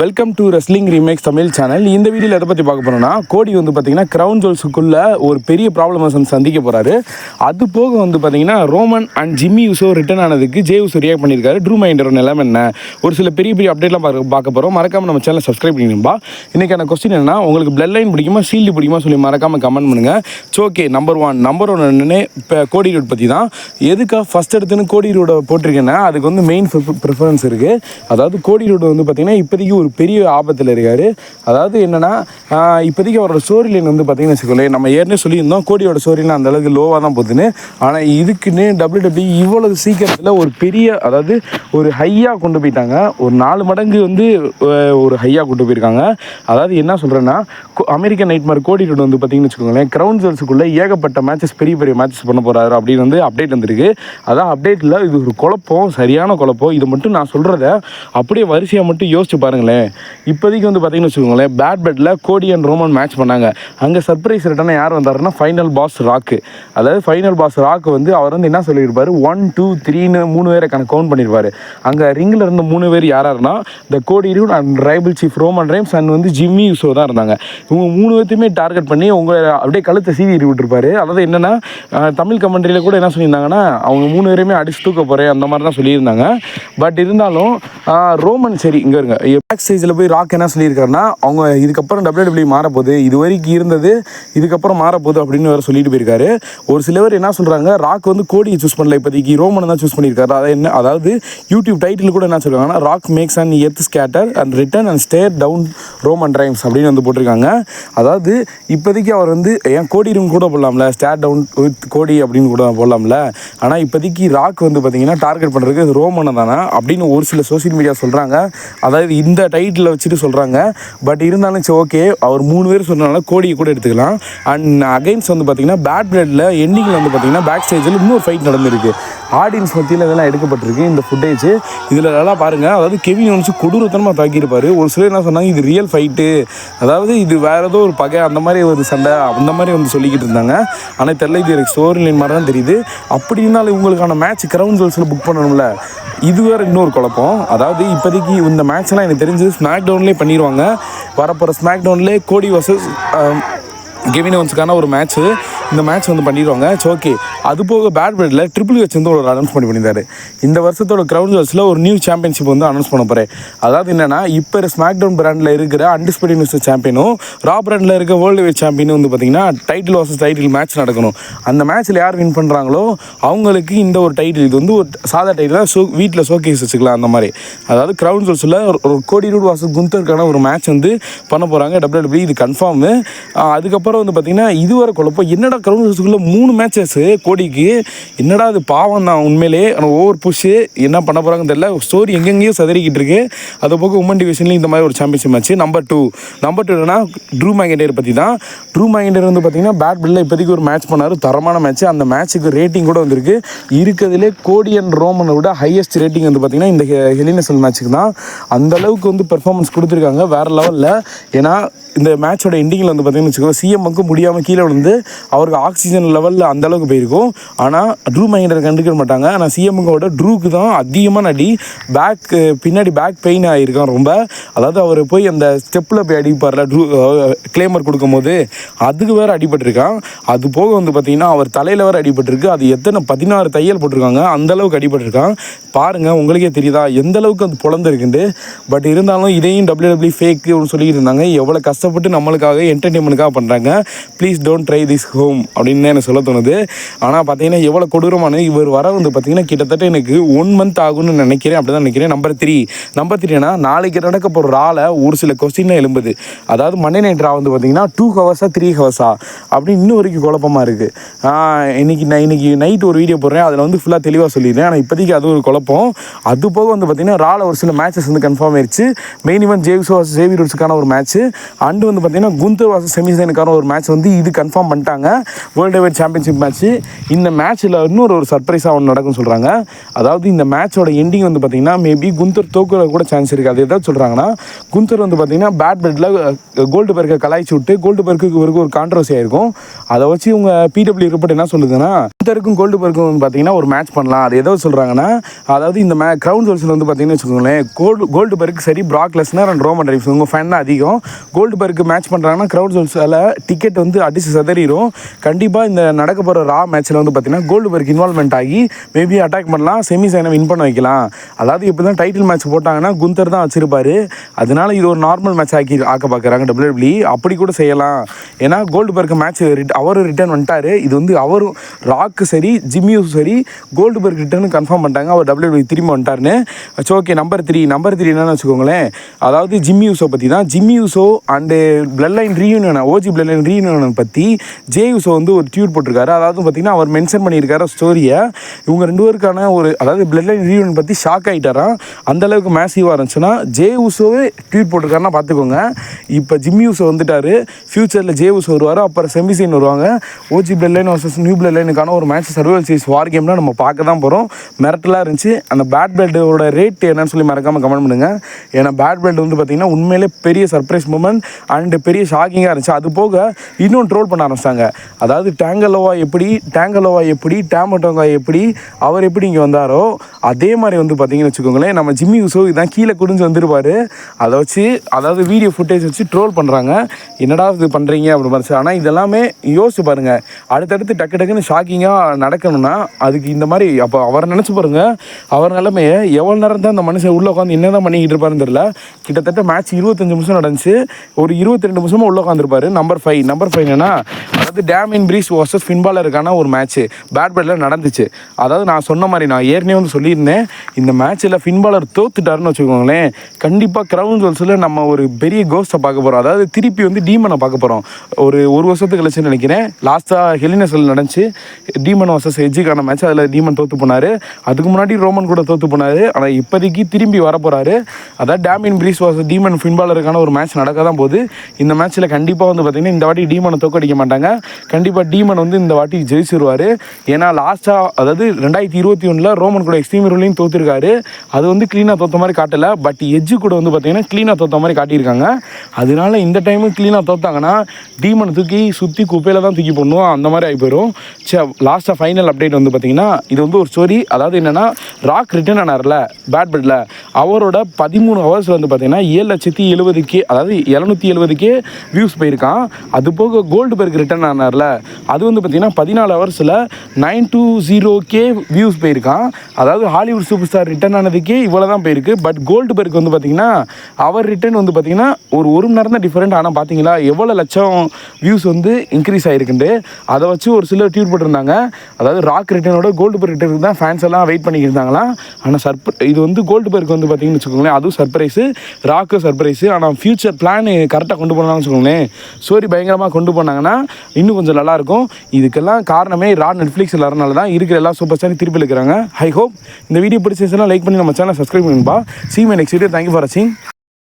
Welcome to wrestling remakes Tamil channel. இந்த வீடியோவில் எதை பற்றி பார்க்க போகிறோம்னா, கோடி வந்து பார்த்தீங்கன்னா கிரவுன் ஜுவல்ஸுக்குள்ள ஒரு பெரிய ப்ராப்ளம்ஸ் வந்து சந்திக்க போகிறாரு. அது போக வந்து பார்த்தீங்கன்னா Roman and Jimmy Uso return ஆனதுக்கு ஜே யூசோ ரியாக்ட் பண்ணியிருக்காரு. ட்ரூ மைண்டரோட நிலைமை என்ன, ஒரு சில பெரிய பெரிய அப்டேட்லாம் பார்க்க போகிறோம். மறக்காமல் நம்ம சேனலை சப்ஸ்கிரைப் பண்ணிடும்பா. இன்றைக்கான கொஸ்டின் என்னன்னா, உங்களுக்கு பிளட் லைன் பிடிக்குமா ஷீல்டு பிடிக்குமா சொல்லி மறக்காமல் கமெண்ட் பண்ணுங்கள். ஓகே, நம்பர் ஒன் என்னென்னு இப்போ கோடி ரோட் பற்றி தான். எதுக்காக ஃபஸ்ட் எடுத்துன்னு கோடி ரோட போட்டிருக்கேன்னா, அதுக்கு வந்து மெயின் ப்ரிஃபரன்ஸ் இருக்குது. அதாவது கோடி ரோடு வந்து பார்த்திங்கன்னா இப்போதைக்கு ஒரு பெரிய ஆபத்தில் இருக்கார். அதாவது என்னென்னா, இப்போதைக்கு அவரோட ஸ்டோரி லைன் வந்து பார்த்திங்கன்னு வச்சுக்கோங்களேன், நம்ம ஏற்கனவே சொல்லியிருந்தோம் கோடியோட ஸ்டோரிலாம் அந்தளவுக்கு லோவாக தான் போகுதுன்னு. ஆனால் இதுக்குன்னு WWE இவ்வளவு சீக்கிரத்தில் ஒரு பெரிய, அதாவது ஒரு ஹையாக கொண்டு போயிட்டாங்க. ஒரு 4 மடங்கு வந்து ஒரு ஹையாக கொண்டு போயிருக்காங்க. அதாவது என்ன சொல்கிறேன்னா, அமெரிக்கன் நைட்மேர் கோடி ரோடு வந்து பார்த்திங்கன்னு வச்சுக்கோங்களேன், கிரவுன் ஜுவல்ஸுக்குள்ளே ஏகப்பட்ட மேட்சஸ், பெரிய பெரிய மேட்சஸ் பண்ண போகிறாரு அப்படின்னு வந்து அப்டேட் வந்திருக்கு. அதான் அப்டேட்டில் இது ஒரு குழப்பம், சரியான குழப்பம். இது மட்டும் நான் சொல்கிறத அப்படியே வரிசையாக மட்டும் யோசிச்சு பாருங்களேன். இப்போதைக்கு வந்து பார்த்தீங்கன்னு வச்சுக்கோங்களேன், பேட் பெட்டில் கோடி அண்ட் ரோமன் மேட்ச் பண்ணாங்க. அங்கே சர்ப்ரைஸ் ரிட்டர்னாக யார் வந்தாருன்னா, ஃபைனல் பாஸ் ராக்கு. அதாவது ஃபைனல் பாஸ் ராக்கு வந்து அவர் வந்து என்ன சொல்லியிருப்பார், 1 2 3ன்னு 3 பேரை கவுண்ட் பண்ணியிருப்பார். அங்கே ரிங்கில் இருந்த 3 பேர் யாராருன்னா, the Cody Rhodes and tribal chief Roman Reigns and வந்து ஜிம்மி யூசோ தான் இருந்தாங்க. இவங்க 3 பேர்த்தையுமே டார்கெட் பண்ணி உங்களை அப்படியே கழுத்தை சீவி விட்டுருப்பாரு. அதாவது என்னென்னா, தமிழ் கமெண்ட்ரியில் கூட என்ன சொல்லியிருந்தாங்கன்னா, அவங்க 3 பேரையுமே அடிச்சு தூக்க போகிறேன் அந்த மாதிரி தான் சொல்லியிருந்தாங்க. பட் இருந்தாலும் ரோமன் சரி இங்கே இருங்க, பேக் ஸ்டேஜில் போய் ராக் என்ன சொல்லியிருக்காருன்னா, அவங்க இதுக்கப்புறம் WWE மாறப்போகுது, இது வரைக்கும் இருந்தது இதுக்கப்புறம் மாறப்போகுது அப்படின்னு வேறு சொல்லிட்டு போயிருக்காரு. ஒரு சிலவர் என்ன சொல்கிறாங்க, ராக் வந்து கோடியை சூஸ் பண்ணல, இப்போதைக்கு ரோமனை தான் சூஸ் பண்ணியிருக்காரு. அது என்ன, அதாவது யூடியூப் டைட்டில் கூட என்ன சொல்கிறாங்கன்னா, rock max and earth skater and return and stare down Roman Reigns அப்படின்னு வந்து போட்டிருக்காங்க. அதாவது இப்போதைக்கு அவர் வந்து ஏன் கோடி ரூம் கூட போடலாம்ல, ஸ்டேர் டவுன் வித் கோடி அப்படின்னு கூட போடலாம்ல. ஆனால் இப்போதைக்கு ராக் வந்து பார்த்தீங்கன்னா டார்கெட் பண்ணுறதுக்கு ரோமனை தானே அப்படின்னு ஒரு சில சோசியல் மீடியா சொல்கிறாங்க. அதாவது இந்த டைட்டில் வச்சுட்டு சொல்கிறாங்க. பட் இருந்தாலும் சரி, ஓகே, அவர் 3 பேர் சொன்னனால கோடியை கூட எடுத்துக்கலாம். அண்ட் அகைன்ஸ்ட் வந்து பார்த்திங்கன்னா பேட் பிளட்டில் எண்டிங்கில் வந்து பார்த்திங்கன்னா பேக் ஸ்டேஜில் இன்னொரு ஃபைட் நடந்திருக்கு. ஆடியன்ஸ் மத்தியில் இதெல்லாம் எடுக்கப்பட்டிருக்கு இந்த ஃபுட்டேஜ். இதில் நல்லா பாருங்கள். அதாவது கெவின் ஓன்ஸ் கொடூரத்தனமாக தாக்கியிருப்பார். ஒரு சிலர் என்ன சொன்னாங்க, இது ரியல் ஃபைட்டு, அதாவது இது வேறு ஏதோ ஒரு பகை அந்த மாதிரி ஒரு சண்டை அந்த மாதிரி வந்து சொல்லிக்கிட்டு இருந்தாங்க. ஆனால் தெரியல, இது எனக்கு ஸ்டோரி லைன் மாதிரி தான் தெரியுது. அப்படி இருந்தாலும் இவங்களுக்கான மேட்ச் கிரவுன் ஜுவல்ஸில் புக் பண்ணணும்ல, இது வேறு இன்னொரு குழப்பம். அதாவது இப்போதைக்கு இந்த மேட்ச்லாம் எனக்கு தெரிஞ்சு ஸ்மாக் டவுன்லேயே பண்ணிடுவாங்க. வரப்போகிற ஸ்மாக் டவுன்லேயே கோடி வர்சஸ் கெவின் ஓவன்ஸுக்கான ஒரு மேட்ச்சு, இந்த மேட்ச் வந்து பண்ணிடுவாங்க. ஓகே, அது போக பேட் பெட்டில் ட்ரிபிள் ஹெச் வந்து ஒரு அனௌன்ஸ் பண்ணியிருந்தார். இந்த வருஷத்தோட கிரவுன் ஜுவல்ஸில் ஒரு நியூ சாம்பியன்ஷிப் வந்து அனௌன்ஸ் பண்ண போகிறேன். அதாவது என்னென்னா, இப்போ ஸ்மாக் டவுன் பிராண்டில் இருக்கிற அன்டிஸ்பியூட்டட் நியூஸ் சாம்பியனும் ரா பிராண்டில் இருக்க வேர்ல்டு வைட் சாம்பியனும் வந்து பார்த்திங்கன்னா டைட்டில் வர்சஸ் டைட்டில் மேட்ச் நடக்கணும். அந்த மேட்ச்சில் யார் வின் பண்ணுறாங்களோ அவங்களுக்கு இந்த ஒரு டைட்டில், இது வந்து ஒரு சாதா டைட்டில் வீட்டில் ஷோகேஸ் வச்சுக்கலாம் அந்த மாதிரி. அதாவது கிரவுன் ஜுவல்ஸில் ஒரு கோடி ரூட் வர்சஸ் குந்தருக்கான ஒரு மேட்ச் வந்து பண்ண போகிறாங்க WWE, இது கன்ஃபார்மு. அதுக்கப்புறம் வந்து பார்த்தீங்கன்னா இதுவரை குழப்பம், என்னடா கிரவுன் ஜுவல்ஸுக்குள்ள 3 மேட்சஸ் கோடிக்கு, என்னடா அது பாவம் தான் உண்மையிலே. ஆனால் ஓவர் புஷ்ஷு என்ன பண்ண போகிறாங்கன்னு தெரியல. ஸ்டோரி எங்கெங்கேயும் சதறிக்கிட்டு இருக்கு. அது போக உமன் டிவிஷன்லேயும் இந்த மாதிரி ஒரு சாம்பியன்ஷிப் மேட்ச். நம்பர் டூ என்னன்னா, ட்ரூ மேக்கின்டையர் பற்றி தான். ட்ரூ மேக்கின்டையர் வந்து பார்த்தீங்கன்னா பேட் பில்ல இப்போதைக்கு ஒரு மேட்ச் பண்ணார், தரமான மேட்ச். அந்த மேட்ச்சுக்கு ரேட்டிங் கூட வந்திருக்கு. இருக்கிறதுலே கோடி அண்ட் ரோமனை விட ஹையஸ்ட் ரேட்டிங் வந்து பார்த்தீங்கன்னா இந்த ஹெலினசல் மேட்ச்சுக்கு தான். அந்தளவுக்கு வந்து பெர்ஃபார்மன்ஸ் கொடுத்துருக்காங்க வேறு லெவலில். ஏன்னா இந்த மேட்சோட எண்டிங்கில் வந்து பார்த்தீங்கன்னு வச்சுக்கோ, சிஎம்முக்கு முடியாமல் கீழே விழுந்து அவருக்கு ஆக்சிஜன் லெவலில் அந்தளவுக்கு போயிருக்கும். ஆனால் ட்ரூ மைண்டரை கண்டுக்க மாட்டாங்க. ஆனால் சிஎம்முக்கோட ட்ரூக்கு தான் அதிகமாக அடி, பின்னாடி பேக் பெயின் ஆகிருக்கான் ரொம்ப. அதாவது அவர் போய் அந்த ஸ்டெப்பில் போய் அடிப்பார்ல ட்ரூ கிளைமர் கொடுக்கும்போது, அதுக்கு வேறு அடிபட்டிருக்கான். அது போக வந்து பார்த்திங்கன்னா அவர் தலையில் வேறு அடிபட்டிருக்கு. அது எத்தனை 16 தையல் போட்டிருக்காங்க, அந்தளவுக்கு அடிபட்டிருக்கான். பாருங்கள், உங்களுக்கே தெரியுதா எந்தளவுக்கு அது பொழந்திருக்குண்டு. பட் இருந்தாலும் இதையும் WWE ஃபேக்குன்னு சொல்லிட்டு இருந்தாங்க. எவ்வளோ கஷ்டப்பட்டு நம்மளுக்காக என்டர்டெயின்மெண்ட்டுக்காக பண்ணுறாங்க. Please don't try this home அப்படின்னு எனக்கு சொல்ல தோணுது. ஆனால் பார்த்தீங்கன்னா எவ்வளோ கொடூரமான இவர் வர வந்து பார்த்தீங்கன்னா கிட்டத்தட்ட எனக்கு 1 மந்த் ஆகும்னு நினைக்கிறேன். அப்படி தான் நினைக்கிறேன். நம்பர் த்ரீனா, நாளைக்கு நடக்க போகிற ரால ஒரு சில கொஸ்டின் எழும்புது. அதாவது மண்டே நைட் ரா வந்து பார்த்தீங்கன்னா 2 ஹவர்ஸா 3 ஹவர்ஸா அப்படின்னு இன்னும் வரைக்கும் குழப்பமாக இருக்குது. இன்னைக்கு நைட் ஒரு வீடியோ போடுறேன், அதில் வந்து ஃபுல்லாக தெளிவாக சொல்லிடுறேன். ஆனால் இப்போதைக்கு அது ஒரு குழப்பம். அது போக வந்து பார்த்தீங்கன்னா ரால ஒரு சில மேட்சஸ் வந்து கன்ஃபார்ம் ஆயிடுச்சு. மெயின் இவன் ஜேவிஸோ வர்சஸ் ஜேவி ரூட்ஸுக்கான ஒரு மேட்ச்சு, அண்டு வந்து பார்த்தீங்கன்னா குந்தர் வர்சஸ் செமிசனுக்கான ஒரு மேட்ச் வந்து இது கன்ஃபார்ம் பண்ணிட்டாங்க, வேர்ல்டு ஹெவிவேட் சாம்பியன்ஷிப் மேட்ச்சு. இந்த மேட்ச்சில் இன்னொரு சர்ப்ரைஸாக ஒன்று நடக்கும்னு சொல்கிறாங்க. அதாவது இந்த மேட்சோட எண்டிங் வந்து பார்த்திங்கன்னா மேபி குந்தர் தோக்குற கூட சான்ஸ் இருக்குது. அது எதாவது சொல்கிறாங்கன்னா, குந்தர் வந்து பார்த்திங்கன்னா பேட் பெட்டில் கோல்டுபர்கை கலாய்ச்சி விட்டு கோல்டுபர்க்கு ஒரு கான்ட்ரவர்சி ஆகிருக்கும். அதை வச்சு இவங்க பிடபிள்யூ ரிப்போர்ட் என்ன சொல்லுதுன்னா, குந்தருக்கும் கோல்டுபர்க்கும் வந்து பார்த்திங்கன்னா ஒரு மேட்ச் பண்ணலாம். அது எதாவது சொல்கிறாங்கன்னா, அதாவது இந்த க்ரௌன் ஜுவல்ஸில் வந்து பார்த்திங்கன்னு வச்சுக்கோங்களேன், கோல்டுபர்க் சரி Prague Lesnar and Roman reigns உங்கள் ஃபேன் தான் அதிகம். கோல்டுபர்க்கு மேட்ச் பண்ணுறாங்கன்னா க்ரௌன் ஜுவல்ஸில் டிக்கெட் வந்து அடிச்சு சதறிடும். கண்டிப்பாக இந்த நடக்க போகிற ரா மேட்ச்சில் வந்து பார்த்திங்கன்னா கோல்டுபர்க் இன்வால்மெண்ட் ஆகி மேபி அட்டாக் பண்ணலாம், செமிசைனை வின் பண்ண வைக்கலாம். அதாவது இப்போ தான் டைட்டில் மேட்ச் போட்டாங்கன்னா குந்தர் தான் வச்சிருப்பாரு. அதனால இது ஒரு நார்மல் மேட்ச் ஆக்க பார்க்குறாங்க WWE. அப்படி கூட செய்யலாம். ஏன்னா கோல்டுபர்க் மேட்ச் அவரும் ரிட்டர்ன் வந்துட்டார். இது வந்து அவரும் ராக்கு சரி ஜிம்மியும் சரி கோல்டுபர்க் ரிட்டர்னு கன்ஃபார்ம் பண்ணிட்டாங்க. அவர் WWE திரும்பி வந்துட்டார்னு. ஓகே, நம்பர் த்ரீ என்னன்னு வச்சுக்கோங்களேன். அதாவது ஜிம்மி யூசோ பற்றி தான். Jimmy Uso and blood line reunion, OG blood line reunion பற்றி ஜே யூசோ வந்து ஒரு ட்வீட் போட்டிருக்காரு. அதாவது பார்த்திங்கன்னா அவர் மென்ஷன் பண்ணியிருக்காரு ஸ்டோரியை. இவங்க ரெண்டு பேருக்கான அதாவது பிளட் லைன் ரீயூனியன் பற்றி ஷாக் ஆகிட்டாராம். அந்தளவுக்கு மேசிவாக இருந்துச்சுன்னா ஜே யூசோவே ட்வீட் போட்டிருக்காருன்னா பார்த்துக்கோங்க. இப்போ ஜிம்மி யூசோ வந்துட்டார், ஃபியூச்சரில் ஜே யூசோ வருவார், அப்புறம் செமிசைன் வருவாங்க. OG blood line versus new blood லைனுக்கான ஒரு மேட்ச் சர்வைவல் சீரிஸ் வார் கேம்னா நம்ம பார்க்க தான் போகிறோம். மிரட்டலாக இருந்துச்சு. அந்த பேட் பிளட்டோட ரேட் என்னன்னு சொல்லி மறக்காமல் கமெண்ட் பண்ணுங்கள். ஏன்னா பேட் பிளட் வந்து பார்த்திங்கன்னா உண்மையிலே பெரிய சர்ப்ரைஸ் மூமெண்ட் அண்ட் பெரிய ஷாக்கிங்காக இருந்துச்சு. அது போக இன்னும் ட்ரோல் பண்ண ஆரம்பிச்சிட்டாங்க. அதாவது டேங்கலோவா எப்படி டேமட்டோங்கா எப்படி அவர் எப்படி இங்கே வந்தாரோ அதே மாதிரி வந்து பார்த்தீங்கன்னு வச்சுக்கோங்களேன், நம்ம ஜிம்மி யூசோ இதான் கீழே குடிஞ்சு வந்துருப்பார். அதை வச்சு அதாவது வீடியோ ஃபுட்டேஜ் வச்சு ட்ரோல் பண்ணுறாங்க. என்னடா இது பண்ணுறீங்க அப்படி மாதிரி. ஆனால் இதெல்லாமே யோசிச்சு பாருங்கள், அடுத்தடுத்து டக்குன்னு ஷாக்கிங்காக நடக்கணும்னா அதுக்கு இந்த மாதிரி அப்போ அவரை நினச்சி பாருங்கள். அவர் நிலைமையை எவ்வளோ நேரம் தான் அந்த மனுஷன் உள்ளே உட்காந்து என்ன தான் பண்ணிக்கிட்டு இருப்பாருன்னு தெரியல. கிட்டத்தட்ட மேட்ச் 25 நிமிஷம் நடந்துச்சு. ஒரு 22 நிமிஷமாக உள்ளே உட்காந்துருப்பாரு. நம்பர் ஃபைவ் என்னன்னா, அதாவது டேமியன் பிரீஸ் வர்சஸ் ஃபின் பாலருக்கான ஒரு மேட்ச்சு பேட் பெட்டில் நடந்துச்சு. அதாவது நான் சொன்ன மாதிரி நான் ஏற்கனவே வந்து சொல்லியிருந்தேன், இந்த மேட்ச்சில் ஃபின் பாலர் தோத்துட்டாருன்னு வச்சுக்கோங்களேன், கண்டிப்பாக க்ரௌன் ஜுவல்ஸில் நம்ம ஒரு பெரிய கோஸ்ட்டை பார்க்க போகிறோம். அதாவது திருப்பி வந்து டீமனை பார்க்க போகிறோம். ஒரு வருஷத்துக்கு கழிச்சுன்னு நினைக்கிறேன். லாஸ்ட்டாக ஹெலினஸில் நடந்துச்சு டீமன் வர்சஸ் எஜ்ஜுக்கான மேட்ச். அதில் டீமன் தோற்று போனார். அதுக்கு முன்னாடி ரோமன் கூட தோற்று போனார். ஆனால் இப்போதைக்கு திரும்பி வர போகிறாரு. அதாவது Damian Priest versus Demon Finn பாலருக்கான ஒரு மேட்ச் நடக்க தான் போகுது. இந்த மேட்ச்சில் கண்டிப்பாக வந்து பார்த்திங்கன்னா இந்த வாட்டி டீமனை தோக்கடிக்க மாட்டாங்க. கண்டிப்பாக டீமன் வந்து இந்த வாட்டி ஜெயிச்சிருவார். ஏன்னா லாஸ்ட்டாக அதாவது 2021 ரோமன் கூட எக்ஸ்ட்ரீம் ரூலையும் தோற்றுருக்காரு. அது வந்து க்ளீனாக தோற்ற மாதிரி காட்டலை. பட் எஜ்ஜு கூட வந்து பார்த்திங்கன்னா க்ளீனாக தோற்ற மாதிரி காட்டியிருக்காங்க. அதனால இந்த டைமு க்ளீனாக தோற்றாங்கன்னா டீமனை தூக்கி சுற்றி குப்பையில் தான் தூக்கி போடணும், அந்த மாதிரி ஆகி போயிடும். லாஸ்ட்டாக ஃபைனல் அப்டேட் வந்து பார்த்திங்கன்னா இது வந்து ஒரு ஸ்டோரி. அதாவது என்னென்னா, ராக் ரிட்டர்ன் ஆனார்ல பேட் பெட்டில், அவரோட 13 ஹவர்ஸ் வந்து பார்த்திங்கன்னா 7,70,000 அதாவது 770K வியூஸ் போயிருக்கான். அது போக கோல்டுபர்க் ரிட்டர்ன் ஆனார்ல, அது வந்து பார்த்திங்கன்னா 14 ஹவர்ஸில் 920K வியூஸ் போயிருக்கான். அதாவது ஹாலிவுட் சூப்பர் ஸ்டார் ரிட்டர்ன் ஆனதுக்கே இவ்வளோ தான் போயிருக்கு. பட் கோல்டுபர்க் வந்து பார்த்திங்கன்னா அவர் ரிட்டர்ன் வந்து பார்த்திங்கன்னா ஒரு மணி நேரம் தான் டிஃப்ரெண்ட். ஆனால் பார்த்தீங்களா எவ்வளோ லட்சம் வியூஸ் வந்து இன்க்ரீஸ் ஆகிருக்குண்டு. அதை வச்சு ஒரு சிலர் ட்வீட் போட்டிருந்தாங்க. அதாவது ராக் ரிட்டர்னோட கோல்டுபர்க் ரிட்டர்னுக்கு தான் ஃபேன்ஸ் எல்லாம் வெயிட் பண்ணிக்கிருந்தாங்களாம். ஆனால் இது வந்து கோல்டுபர்க் வந்து பார்த்திங்கன்னு வச்சுக்கோங்களேன், அதுவும் சர்ப்ரைஸு, ராக்கு சர்ப்ரைஸு. ஆனால் ஃபியூச்சர் பிளான் கரெக்டாக கொண்டு போனாங்கன்னு வச்சுக்கோங்களேன், ஸ்டோரி பயங்கரமாக கொண்டு போனாங்கன்னா இன்னும் கொஞ்சம் நல்லாயிருக்கும். இதுக்கெல்லாம் காரணமே நெட்ஃப்ளிக்ஸில் வரனால தான். இருக்கிற எல்லா சூப்பர் ஸ்டாரும் திருப்பி இருக்கிறாங்க. ஐ ஹோப் இந்த வீடியோ பிடிச்சிருந்துச்சுன்னா லைக் பண்ணி நம்ம சேனல் சப்ஸ்கிரைப் பண்ணுப்பா. See you in my next video. Thank you for watching.